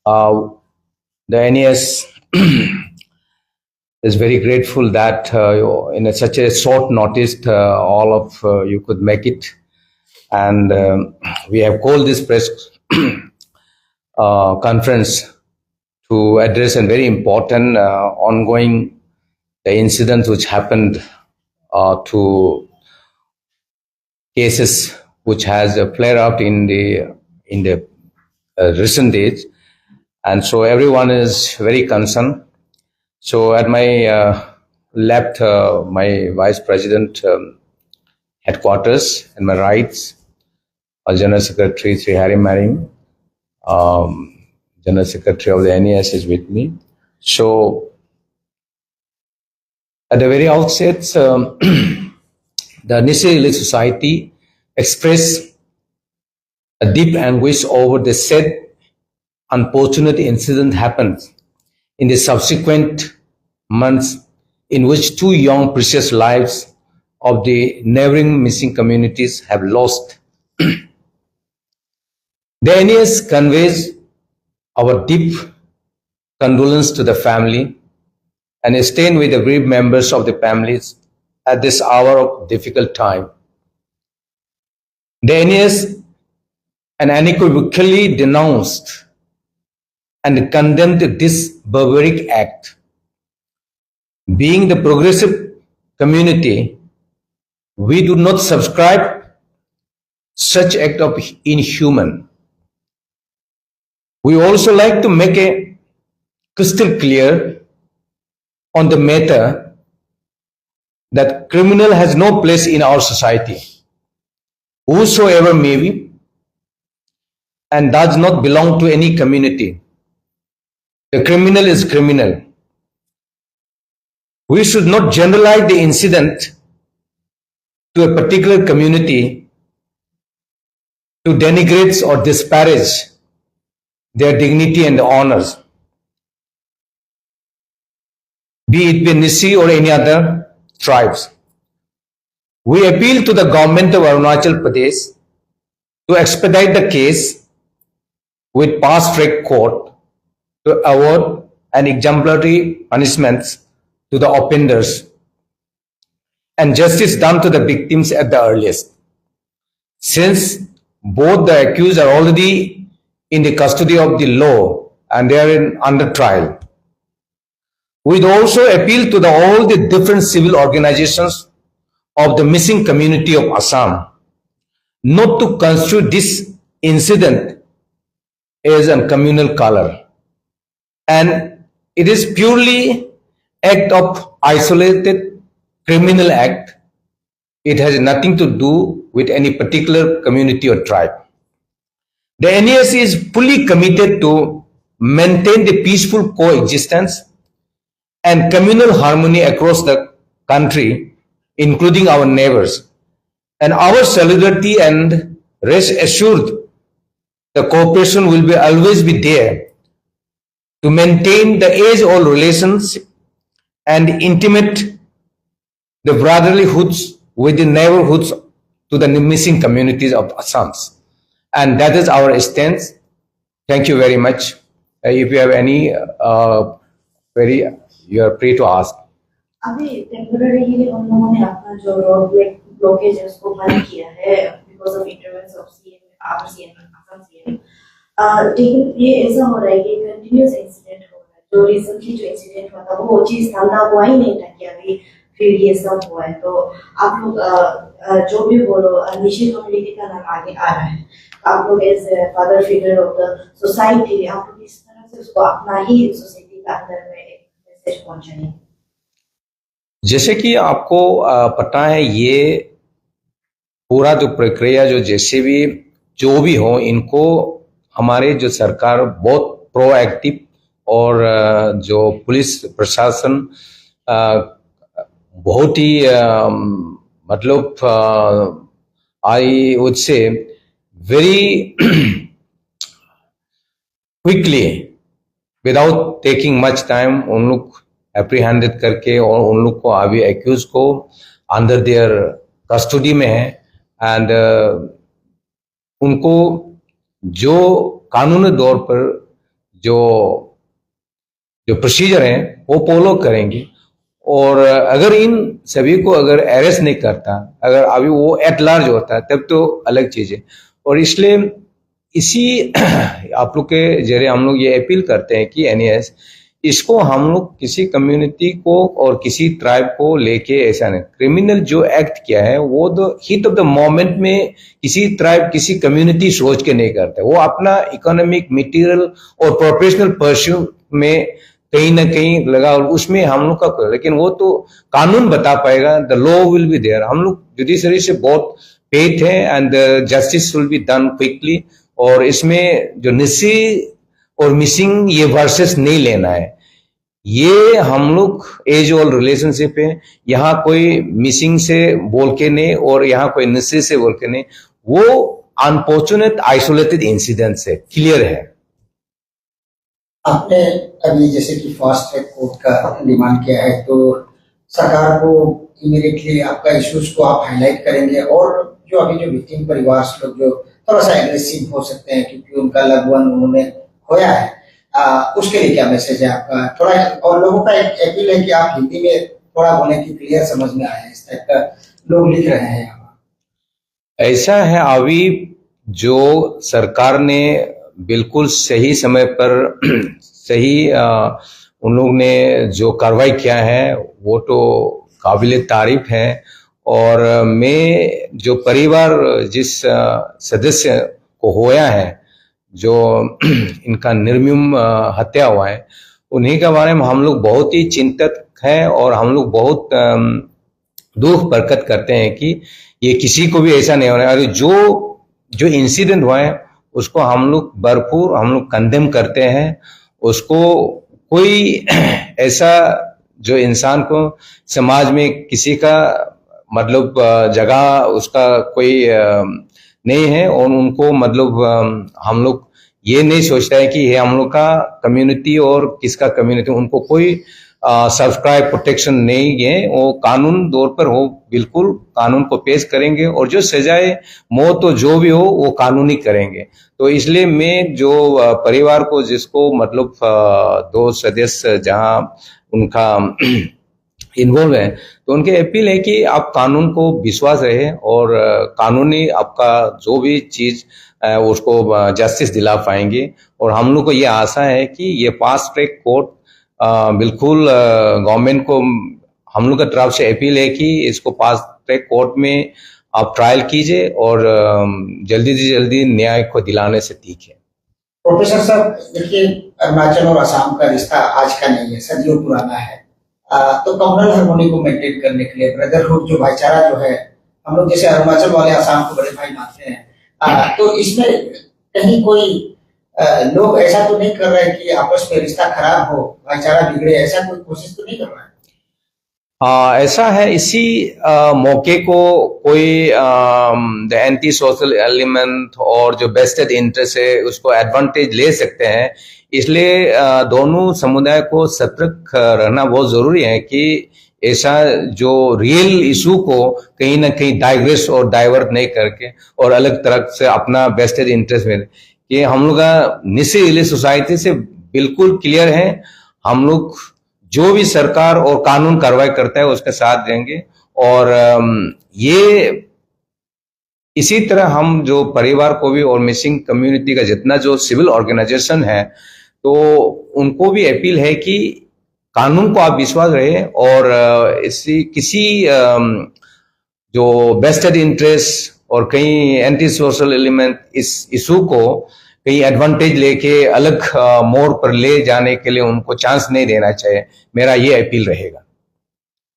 Uh, the NES is very grateful that in such a short notice, all of you could make it. And we have called this press conference to address a very important ongoing the incidents which happened to cases which has flared up in the recent days, and so everyone is very concerned. So at my left, my vice president headquarters, and my right, General Secretary Sri Harry Maring, General Secretary of the NES is with me. So at the very outset, the Nisi Relief Society expressed a deep anguish over the said unfortunate incident happened in the subsequent months, in which two young precious lives of the neighboring missing communities have lost. The NES conveys our deep condolence to the family and stand with the bereaved members of the families at this hour of difficult time. The NES unequivocally denounced and condemned this barbaric act. Being the progressive community, we do not subscribe such act of inhuman. We also like to make a crystal clear on the matter that criminal has no place in our society, whosoever may be, and does not belong to any community. The criminal is criminal. We should not generalize the incident to a particular community to denigrate or disparage their dignity and honors, be it Nisi or any other tribes. We appeal to the government of Arunachal Pradesh to expedite the case with fast track court to award an exemplary punishments to the offenders and justice done to the victims at the earliest. Since both the accused are already in the custody of the law and they are under trial, we also appeal to all the different civil organizations of the missing community of Assam not to construe this incident as a communal color, and it is purely act of isolated criminal act. It has nothing to do with any particular community or tribe. The NES is fully committed to maintain the peaceful coexistence and communal harmony across the country, including our neighbors. And our solidarity and rest assured, the cooperation will be always be there to maintain the age-old relations and intimate the brotherlyhoods with the neighborhoods to the missing communities of Assam. And that is our stance. Thank you very much. If you have any query, you are free to ask. अभी temporarily उन लोगों ने अपना जो road blockage है उसको बंद किया है because of intervention of CM, our CM, Assam CM. लेकिन ये ऐसा हो रहा है कि continuous incident हो रहा है. जो recently जो incident हुआ था वो चीज़ धंधा हुआ ही नहीं था कि अभी फिर ये सब हुआ है. तो आप लोग जो भी बोलो निशी कम्युनिटी का नाम आगे आ रहा है. आप लोग as a father figure of the society आप लोग इस तरह से उसको अपना ही society के अंदर में एक मैसेज पहुंचाएं. जैसे कि आपको पता है, ये पूरा जो प्रक्रिया जैसे भी जो भी हो, इनको हमारे जो सरकार बहुत प्रोएक्टिव और जो पुलिस प्रशासन बहुत ही मतलब I would say very quickly without taking much time उन लोग एप्रीहेंडेड करके और उन लोग को अभी एक्यूज को अंडर देयर कस्टडी में है. एंड उनको जो कानूनी तौर पर जो जो प्रोसीजर है वो फॉलो करेंगे। और अगर इन सभी को अगर अरेस्ट नहीं करता, अगर अभी वो एट लार्ज होता तब तो अलग चीज है। और इसलिए इसी आप लोग के जरिए हम लोग ये अपील करते हैं कि एनएस इसको हम लोग किसी कम्युनिटी को और किसी ट्राइब को लेके ऐसा नहीं, क्रिमिनल जो एक्ट किया है वो the hit of the moment में किसी ट्राइब किसी कम्युनिटी सोच के नहीं करते, वो अपना इकोनॉमिक मटेरियल और प्रोफेशनल परस्यूट में कहीं ना कहीं लगा, और उसमें हम लोग का, लेकिन वो तो कानून बता पाएगा, the law will be there. हम लोग जुडिशरी से बहुत पेट है and justice will be done quickly. और इसमें जो निसी और मिसिंग ये वर्सेस नहीं लेना है, ये हम लोग एज ओल्ड रिलेशनशिप है, यहाँ कोई मिसिंग से बोल के नहीं और यहाँ कोई निसी से बोल के नहीं, वो अनफॉर्चुनेट आइसोलेटेड इंसिडेंट है, क्लियर है। आपने अभी जैसे कि फास्ट ट्रैक कोर्ट का डिमांड किया है, तो सरकार को इमीडिएटली आपका इश्यूज को आप हाईलाइट करेंगे, और जो अभी जो विक्टिम परिवार से लोग जो थोड़ा सा एग्रेसिव हो सकते हैं क्योंकि उनका लव वन उन्होंने खोया है, उसके लिए क्या मैसेज है आपका थोड़ा? और लोगों का एक अपील है कि आप हिंदी में थोड़ा बोले कि क्लियर समझ में आए, इस टाइप का लोग लिख रहे हैं यहाँ। ऐसा है, अभी जो सरकार ने बिल्कुल सही समय पर सही उन लोग ने जो कार्रवाई किया है वो तो काबिले तारीफ है। और मैं जो परिवार जिस सदस्य को होया है, जो इनका निर्मम हत्या हुआ है, उन्हीं के बारे में हम लोग बहुत ही चिंतित हैं और हम लोग बहुत दुख प्रकट करते हैं कि ये किसी को भी ऐसा नहीं होना है। जो इंसिडेंट हुआ है उसको हम लोग भरपूर हम लोग कंडेम करते हैं। उसको कोई ऐसा जो इंसान को समाज में किसी का मतलब जगह उसका कोई नहीं है, और उनको मतलब हम लोग ये नहीं सोचता है कि ये हम लोग का कम्युनिटी और किसका कम्युनिटी, उनको कोई सब्सक्राइब प्रोटेक्शन नहीं है। वो कानून दौर पर हो, बिल्कुल कानून को पेश करेंगे और जो सजाए मौत हो जो भी हो वो कानूनी करेंगे। तो इसलिए मैं जो परिवार को जिसको मतलब दो सदस्य जहां उनका इन्वॉल्व है, तो उनके अपील है कि आप कानून को विश्वास रहे और कानूनी आपका जो भी चीज उसको जस्टिस दिला पाएंगे। और हम लोग को ये आशा है कि ये फास्ट ट्रैक कोर्ट बिल्कुल गवर्नमेंट को हम लोग की तरफ से अपील है कि इसको फास्ट ट्रैक कोर्ट में आप ट्रायल कीजिए और जल्दी से जल्दी न्याय को दिलाने से ठीक है। प्रोफेसर साहब, देखिए अरुणाचल और असम का रिश्ता आज का नहीं है, सदियों पुराना है। तो कम्युनल हार्मोनी को मेंटेन करने के लिए ब्रदरहुड जो भाईचारा जो है, हम लोग जैसे अरुणाचल वाले असम को बड़े भाई मानते हैं, तो इसमें कहीं कोई लोग ऐसा तो नहीं कर रहे हैं कि आपस में रिश्ता खराब हो, भाईचारा बिगड़े, ऐसा कोई कोशिश तो नहीं कर रहा है? ऐसा है, इसी मौके को कोई द एंटी सोशल एलिमेंट और जो बेस्टेड इंटरेस्ट है उसको एडवांटेज ले सकते हैं। इसलिए दोनों समुदाय को सतर्क रहना बहुत जरूरी है कि ऐसा जो रियल इशू को कहीं ना कहीं डाइग्रेस और डाइवर्ट नहीं करके और अलग तरह से अपना बेस्टेड इंटरेस्ट में, कि हम लोग का निश्चित सोसाइटी से बिल्कुल क्लियर है, हम लोग जो भी सरकार और कानून कार्रवाई करता है उसका साथ देंगे। और ये इसी तरह हम जो परिवार को भी और मिसिंग कम्युनिटी का जितना जो सिविल ऑर्गेनाइजेशन है, तो उनको भी अपील है कि कानून को आप विश्वास रहे और इसी किसी जो बेस्टेड इंटरेस्ट और कहीं एंटी सोशल एलिमेंट इस इशू को कहीं एडवांटेज लेके अलग मोड़ पर ले जाने के लिए उनको चांस नहीं देना चाहिए, मेरा ये अपील रहेगा।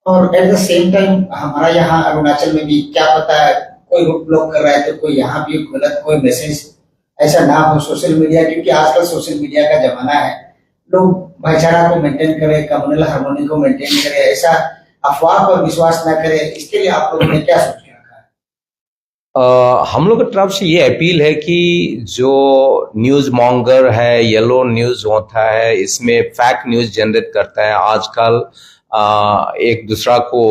और एट द सेम टाइम हमारा यहाँ अरुणाचल में भी क्या पता है कोई ब्लॉक कर रहा है तो कोई यहाँ भी गलत कोई मैसेज ऐसा ना हो सोशल मीडिया, क्योंकि आजकल सोशल मीडिया का जमाना है, लोग भाईचारा को मेंटेन करें, कम्युनल हार्मोनी को मेंटेन करें, ऐसा अफवाह पर विश्वास ना करें, इसके लिए आप लोगों ने क्या सोच के रखा है? हम लोग की तरफ से ये अपील है कि जो न्यूज मॉन्गर है, येलो न्यूज होता है, इसमें फैक्ट न्यूज जनरेट करता है आजकल, एक दूसरा को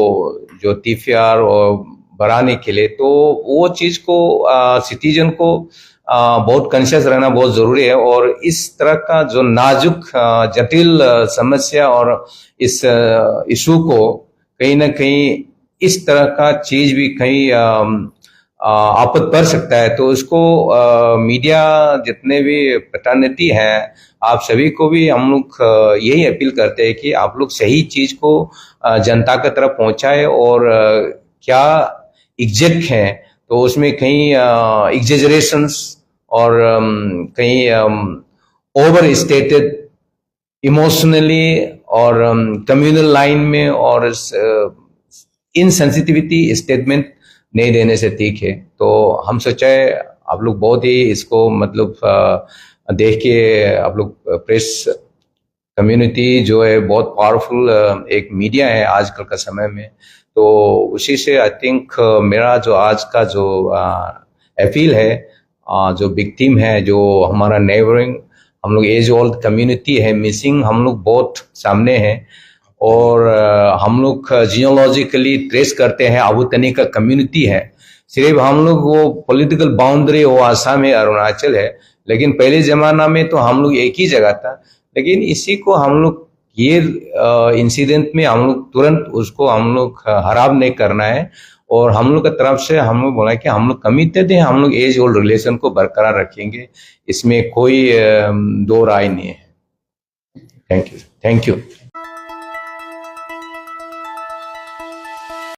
जो टीफीआर और बढ़ाने के लिए, तो वो चीज को सिटीजन को बहुत कॉन्शियस रहना बहुत जरूरी है। और इस तरह का जो नाजुक जटिल समस्या और इस इशू को कहीं ना कहीं इस तरह का चीज भी कहीं आपद कर सकता है, तो उसको मीडिया जितने भी प्रतिनिधि हैं, आप सभी को भी हम लोग यही अपील करते हैं कि आप लोग सही चीज को जनता की तरफ पहुंचाए। और क्या एग्जैक्ट है तो उसमें कहीं एग्जेजरेशंस और कहीं ओवर स्टेटेड इमोशनली और कम्युनल लाइन में और इनसेंसिटिविटी स्टेटमेंट नहीं देने से ठीक है। तो हम सोचे आप लोग बहुत ही इसको मतलब देख के आप लोग प्रेस कम्युनिटी जो है बहुत पावरफुल एक मीडिया है आजकल का समय में, तो उसी से आई थिंक मेरा जो आज का जो अपील है, जो विक्टिम है, जो हमारा नेबरिंग हम लोग एज ओल्ड कम्युनिटी है मिसिंग, हम लोग बहुत सामने हैं। और हम लोग जियोलॉजिकली ट्रेस करते हैं आबूतनी का कम्युनिटी है। सिर्फ हम लोग वो पॉलिटिकल बाउंड्री वो आसाम है, अरुणाचल है, लेकिन पहले जमाना में तो हम लोग एक ही जगह था। लेकिन इसी को हम लोग ये इंसिडेंट में हम लोग तुरंत उसको हम लोग खराब नहीं करना है। और हम लोग की तरफ से हम लोग बोला कि हम लोग कमिटेड हैं, हम लोग एज ओल्ड रिलेशन को बरकरार रखेंगे, इसमें कोई दो राय नहीं है। Thank you.